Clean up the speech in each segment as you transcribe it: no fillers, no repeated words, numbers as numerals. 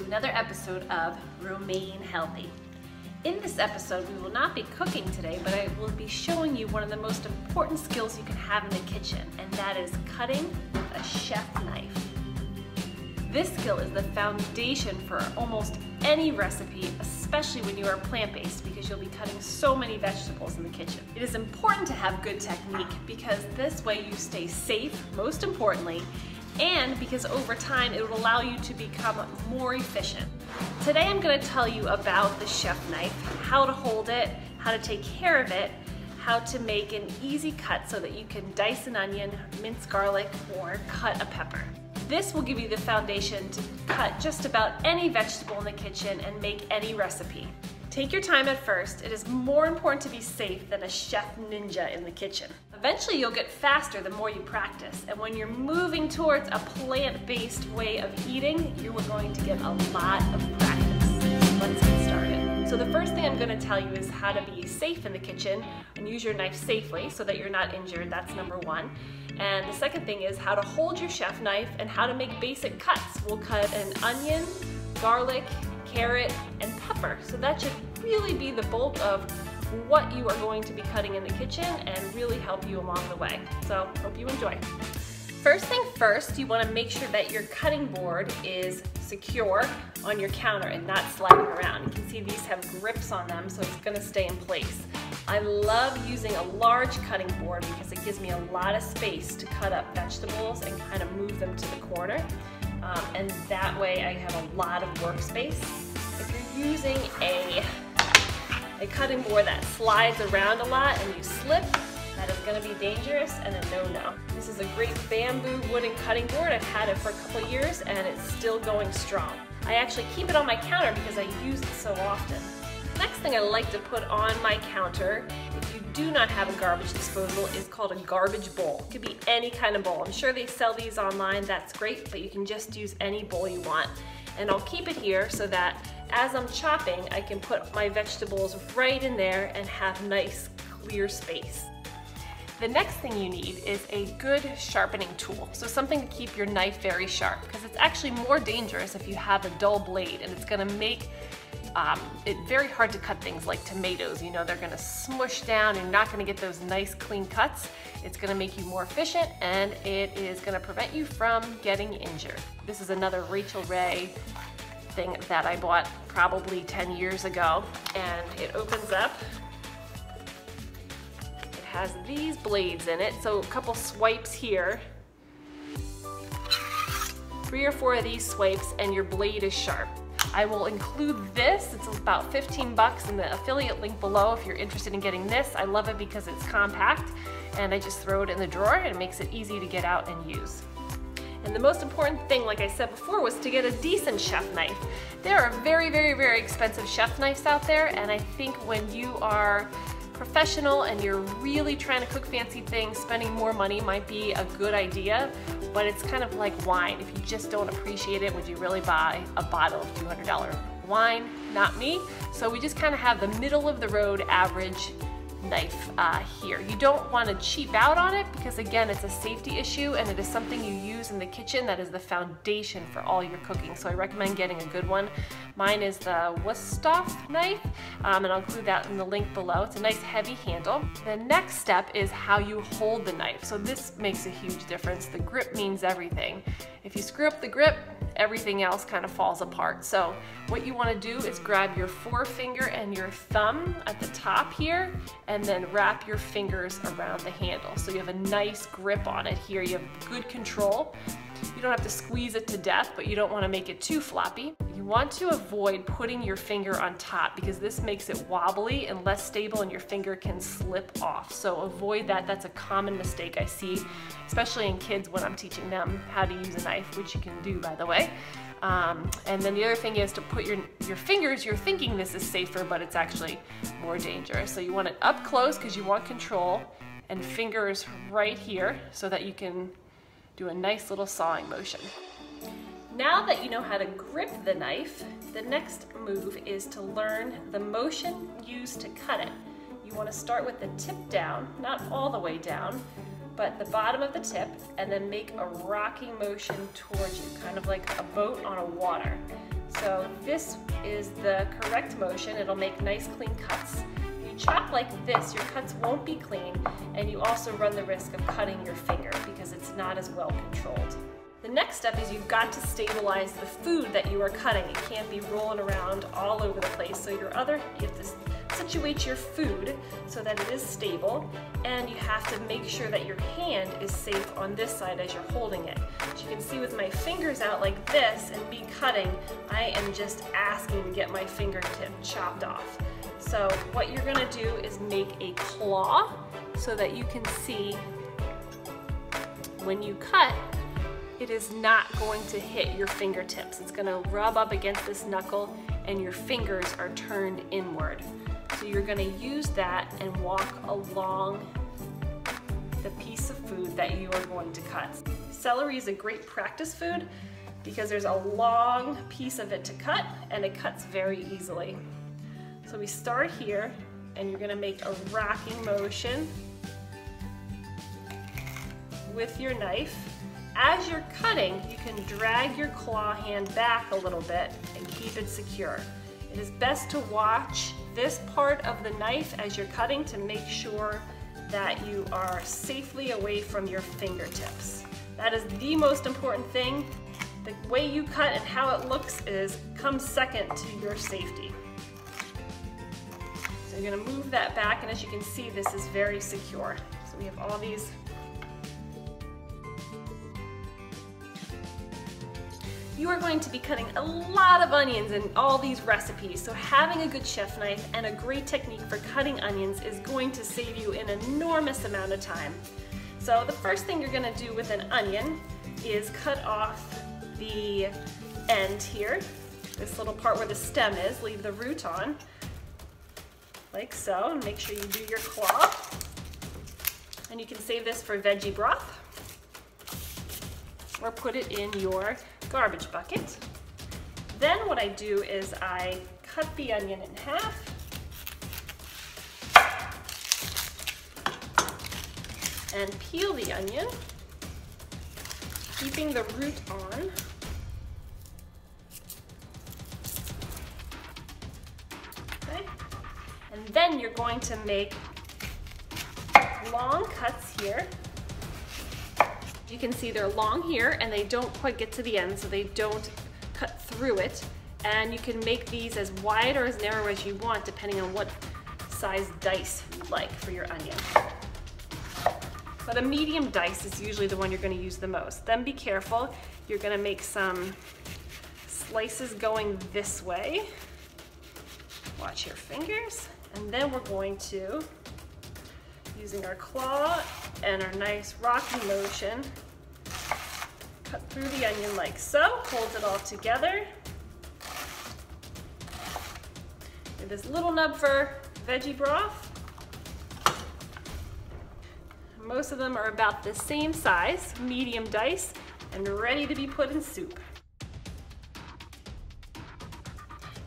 another episode of Remain Healthy. In this episode, we will not be cooking today, but I will be showing you one of the most important skills you can have in the kitchen, and that is cutting with a chef knife. This skill is the foundation for almost any recipe, especially when you are plant-based, because you'll be cutting so many vegetables in the kitchen. It is important to have good technique because this way you stay safe, most importantly, and because over time it will allow you to become more efficient. Today I'm going to tell you about the chef knife, how to hold it, how to take care of it, how to make an easy cut so that you can dice an onion, mince garlic, or cut a pepper. This will give you the foundation to cut just about any vegetable in the kitchen and make any recipe. Take your time at first. It is more important to be safe than a chef ninja in the kitchen. Eventually you'll get faster the more you practice, and when you're moving towards a plant-based way of eating, you are going to get a lot of practice. Let's get started. So the first thing I'm going to tell you is how to be safe in the kitchen and use your knife safely so that you're not injured. That's number one. And the second thing is how to hold your chef knife and how to make basic cuts. We'll cut an onion, garlic, carrot, and pepper. So that should really be the bulk of what you are going to be cutting in the kitchen and really help you along the way. So hope you enjoy. First thing first, you want to make sure that your cutting board is secure on your counter and not sliding around. You can see these have grips on them, so it's going to stay in place. I love using a large cutting board because it gives me a lot of space to cut up vegetables and kind of move them to the corner. And that way I have a lot of workspace. If you're using a cutting board that slides around a lot and you slip, that is going to be dangerous and a no-no. This is a great bamboo wooden cutting board. I've had it for a couple of years and it's still going strong. I actually keep it on my counter because I use it so often. Next thing I like to put on my counter, if you do not have a garbage disposal, is called a garbage bowl. It could be any kind of bowl. I'm sure they sell these online, that's great, but you can just use any bowl you want. And I'll keep it here so that as I'm chopping, I can put my vegetables right in there and have nice, clear space. The next thing you need is a good sharpening tool. So something to keep your knife very sharp, because it's actually more dangerous if you have a dull blade, and it's gonna make it very hard to cut things like tomatoes. You know, they're gonna smush down and you're not gonna get those nice clean cuts. It's gonna make you more efficient, and it is gonna prevent you from getting injured. This is another Rachel Ray thing that I bought probably 10 years ago, and it opens up. It has these blades in it, so a couple swipes here. 3 or 4 of these swipes and your blade is sharp. I will include this. It's about 15 bucks in the affiliate link below if you're interested in getting this. I love it because it's compact, and I just throw it in the drawer and it makes it easy to get out and use. And the most important thing, like I said before, was to get a decent chef knife. There are very, very, very expensive chef knives out there, and I think when you are professional and you're really trying to cook fancy things, spending more money might be a good idea, but it's kind of like wine. If you just don't appreciate it, would you really buy a bottle of $200 wine? Not me. So we just kind of have the middle of the road average knife here. You don't want to cheap out on it because, again, it's a safety issue and it is something you use in the kitchen that is the foundation for all your cooking. So I recommend getting a good one. Mine is the Wusthof knife, and I'll include that in the link below. It's a nice heavy handle. The next step is how you hold the knife. So this makes a huge difference. The grip means everything. If you screw up the grip, everything else kind of falls apart. So what you want to do is grab your forefinger and your thumb at the top here, and then wrap your fingers around the handle. So you have a nice grip on it here. You have good control. You don't have to squeeze it to death, but you don't want to make it too floppy. You want to avoid putting your finger on top because this makes it wobbly and less stable and your finger can slip off. So avoid that. That's a common mistake I see, especially in kids when I'm teaching them how to use a knife, which you can do, by the way. And then the other thing is to put your fingers, you're thinking this is safer, but it's actually more dangerous. So you want it up close because you want control, and fingers right here so that you can do a nice little sawing motion. Now that you know how to grip the knife, the next move is to learn the motion used to cut it. You want to start with the tip down, not all the way down, but the bottom of the tip, and then make a rocking motion towards you, kind of like a boat on a water. So this is the correct motion. It'll make nice clean cuts. If you chop like this, your cuts won't be clean, and you also run the risk of cutting your finger because it's not as well controlled. The next step is you've got to stabilize the food that you are cutting. It can't be rolling around all over the place. So you have to situate your food so that it is stable, and you have to make sure that your hand is safe on this side as you're holding it. As you can see with my fingers out like this and me cutting, I am just asking to get my fingertip chopped off. So what you're gonna do is make a claw so that you can see when you cut, it is not going to hit your fingertips. It's gonna rub up against this knuckle and your fingers are turned inward. So you're gonna use that and walk along the piece of food that you are going to cut. Celery is a great practice food because there's a long piece of it to cut and it cuts very easily. So we start here and you're gonna make a rocking motion with your knife. As you're cutting, you can drag your claw hand back a little bit and keep it secure. It is best to watch this part of the knife as you're cutting to make sure that you are safely away from your fingertips. That is the most important thing. The way you cut and how it looks comes second to your safety. So you're gonna move that back, and as you can see, this is very secure. So we have all these. You are going to be cutting a lot of onions in all these recipes, so having a good chef knife and a great technique for cutting onions is going to save you an enormous amount of time. So the first thing you're gonna do with an onion is cut off the end here, this little part where the stem is, leave the root on, like so, and make sure you do your claw. And you can save this for veggie broth, or put it in your garbage bucket. Then what I do is I cut the onion in half. And peel the onion, keeping the root on. Okay. And then you're going to make long cuts here. You can see they're long here and they don't quite get to the end, so they don't cut through it. And you can make these as wide or as narrow as you want, depending on what size dice you like for your onion. But a medium dice is usually the one you're going to use the most. Then be careful, you're going to make some slices going this way. Watch your fingers. And then we're going to, using our claw and our nice rocking motion, cut through the onion like so, hold it all together. With this little nub for veggie broth. Most of them are about the same size, medium dice, and ready to be put in soup.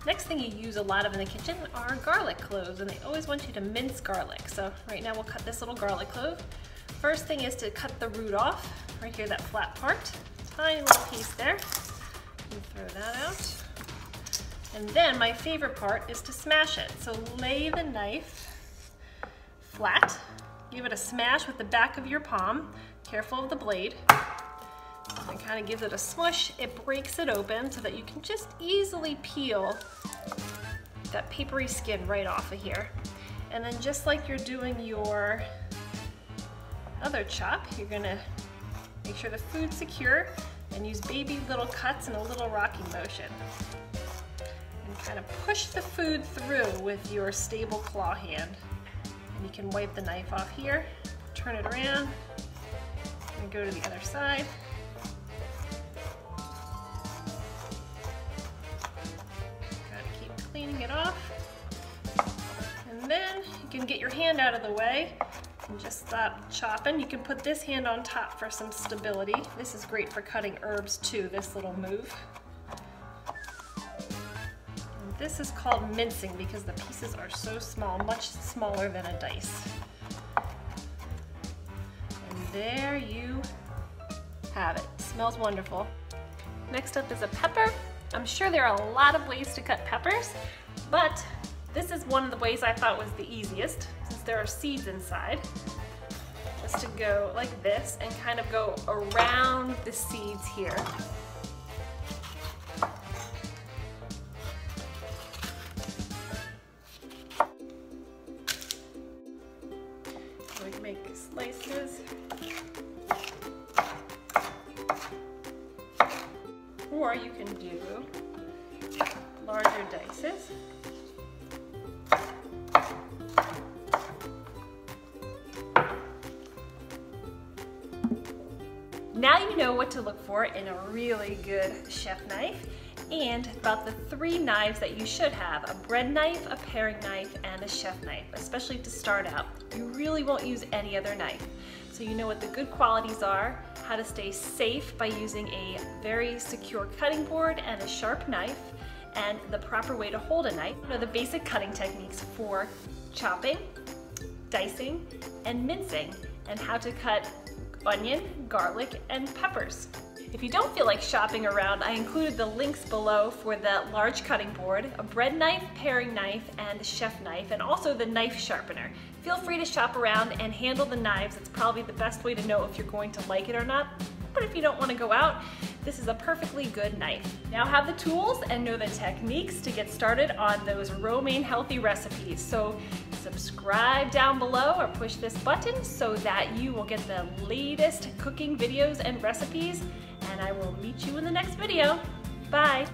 Next thing you use a lot of in the kitchen are garlic cloves, and they always want you to mince garlic. So right now we'll cut this little garlic clove. First thing is to cut the root off, right here, that flat part. Tiny little piece there. And throw that out. And then my favorite part is to smash it. So lay the knife flat, give it a smash with the back of your palm, careful of the blade. And kind of gives it a smush. It breaks it open so that you can just easily peel that papery skin right off of here. And then just like you're doing your other chop, you're gonna make sure the food's secure and use baby little cuts and a little rocking motion. And kind of push the food through with your stable claw hand. And you can wipe the knife off here, turn it around, and go to the other side. Cleaning it off, and then you can get your hand out of the way and just stop chopping. You can put this hand on top for some stability. This is great for cutting herbs too, this little move. And this is called mincing because the pieces are so small, much smaller than a dice. And there you have it. Smells wonderful. Next up is a pepper. I'm sure there are a lot of ways to cut peppers, but this is one of the ways I thought was the easiest, since there are seeds inside. Is to go like this and kind of go around the seeds here. We can make slices. Or you can do larger dices. Now you know what to look for in a really good chef knife, and about the 3 knives that you should have: a bread knife, a paring knife, and a chef knife, especially to start out. You really won't use any other knife. So you know what the good qualities are, how to stay safe by using a very secure cutting board and a sharp knife, and the proper way to hold a knife. You know the basic cutting techniques for chopping, dicing, and mincing, and how to cut onion, garlic, and peppers. If you don't feel like shopping around, I included the links below for the large cutting board, a bread knife, paring knife, and a chef knife, and also the knife sharpener. Feel free to shop around and handle the knives. It's probably the best way to know if you're going to like it or not. But if you don't want to go out, this is a perfectly good knife. Now have the tools and know the techniques to get started on those romaine healthy recipes. So subscribe down below or push this button so that you will get the latest cooking videos and recipes, and I will meet you in the next video. Bye.